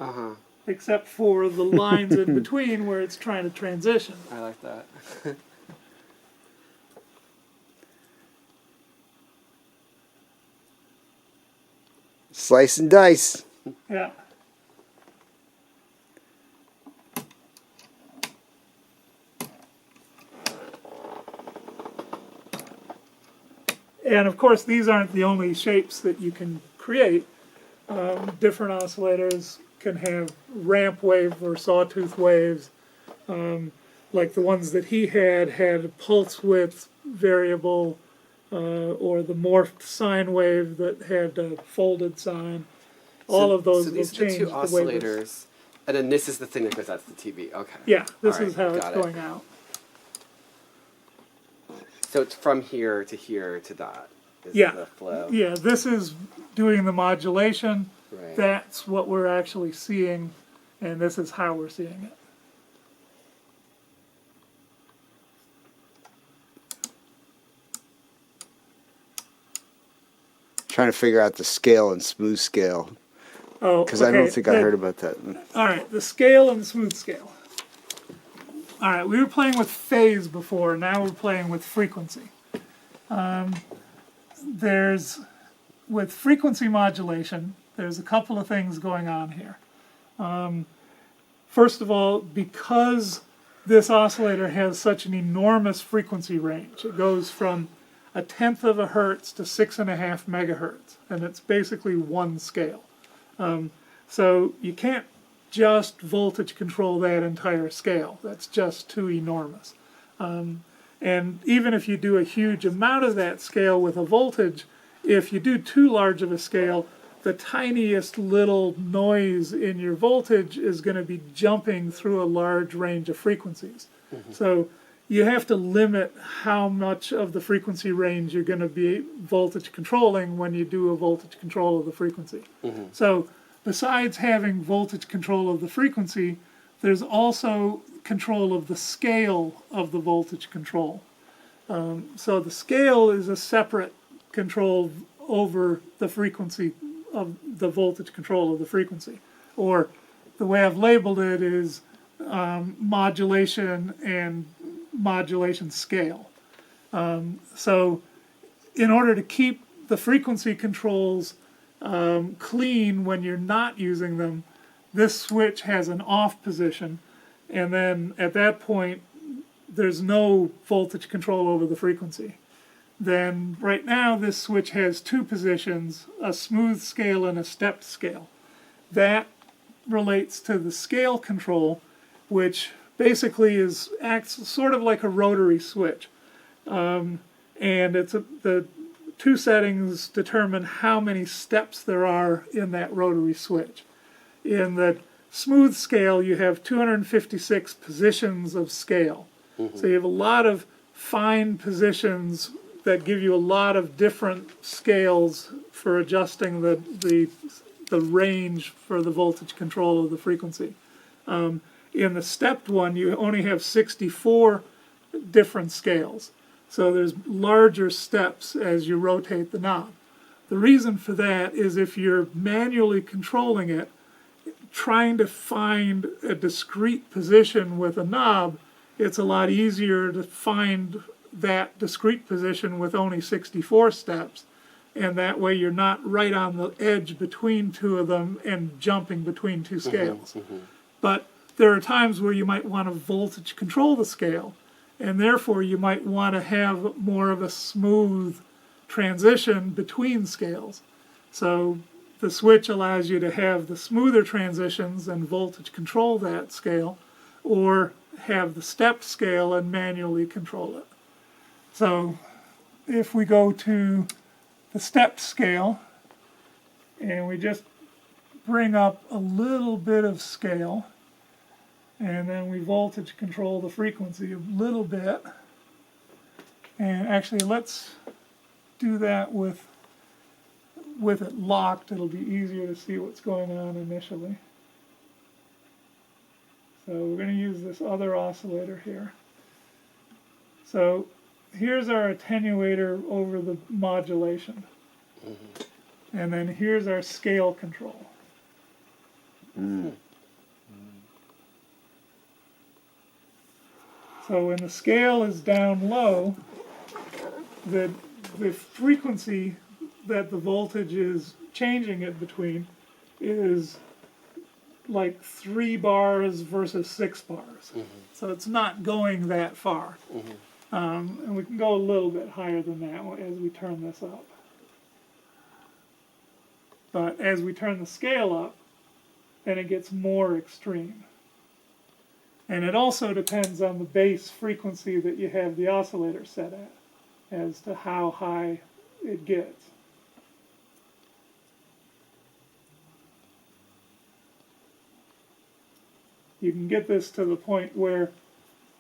Uh-huh. Except for the lines in between where it's trying to transition. I like that. Slice and dice. Yeah. And of course, these aren't the only shapes that you can create. Different oscillators can have ramp wave or sawtooth waves. Like the ones that he had pulse width variable, or the morphed sine wave that had a folded sine. All of those so will these change are the two the way oscillators, and then this is the thing that goes out to the TV. Okay. Yeah, this All is right, how it's got going out. So it's from here to that. Is Yeah. the flow. Yeah, this is doing the modulation. Right. That's what we're actually seeing, and this is how we're seeing it. Trying to figure out the scale and smooth scale. Oh, Because I don't think I heard about that. All right, the scale and the smooth scale. All right, we were playing with phase before. Now we're playing with frequency. With frequency modulation, there's a couple of things going on here. First of all, because this oscillator has such an enormous frequency range, it goes from 1/10 of a hertz to 6.5 megahertz, and it's basically one scale. So you can't just voltage control that entire scale. That's just too enormous. And even if you do a huge amount of that scale with a voltage, if you do too large of a scale, the tiniest little noise in your voltage is going to be jumping through a large range of frequencies. Mm-hmm. So you have to limit how much of the frequency range you're going to be voltage controlling when you do a voltage control of the frequency. Mm-hmm. So besides having voltage control of the frequency, there's also control of the scale of the voltage control. So the scale is a separate control over the frequency of the voltage control of the frequency. Or the way I've labeled it is modulation and modulation scale. So in order to keep the frequency controls clean when you're not using them, this switch has an off position, and then at that point there's no voltage control over the frequency. Then right now this switch has two positions, a smooth scale and a stepped scale. That relates to the scale control, which basically acts sort of like a rotary switch. And it's the two settings determine how many steps there are in that rotary switch. In the smooth scale, you have 256 positions of scale. Mm-hmm. So you have a lot of fine positions that give you a lot of different scales for adjusting the range for the voltage control of the frequency. In the stepped one, you only have 64 different scales. So there's larger steps as you rotate the knob. The reason for that is if you're manually controlling it, trying to find a discrete position with a knob, it's a lot easier to find that discrete position with only 64 steps, and that way you're not right on the edge between two of them and jumping between two scales. Mm-hmm. But there are times where you might want to voltage control the scale, and therefore you might want to have more of a smooth transition between scales. So the switch allows you to have the smoother transitions and voltage control that scale, or have the stepped scale and manually control it. So if we go to the stepped scale, and we just bring up a little bit of scale, and then we voltage control the frequency a little bit. And actually, let's do that with it locked. It'll be easier to see what's going on initially. So we're going to use this other oscillator here. So here's our attenuator over the modulation. Mm-hmm. And then here's our scale control. So when the scale is down low, the frequency that the voltage is changing it between is like 3 bars versus 6 bars. So it's not going that far. And we can go a little bit higher than that as we turn this up. But as we turn the scale up, then it gets more extreme. And it also depends on the base frequency that you have the oscillator set at, as to how high it gets. You can get this to the point where,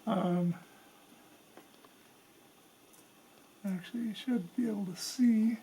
actually you should be able to see,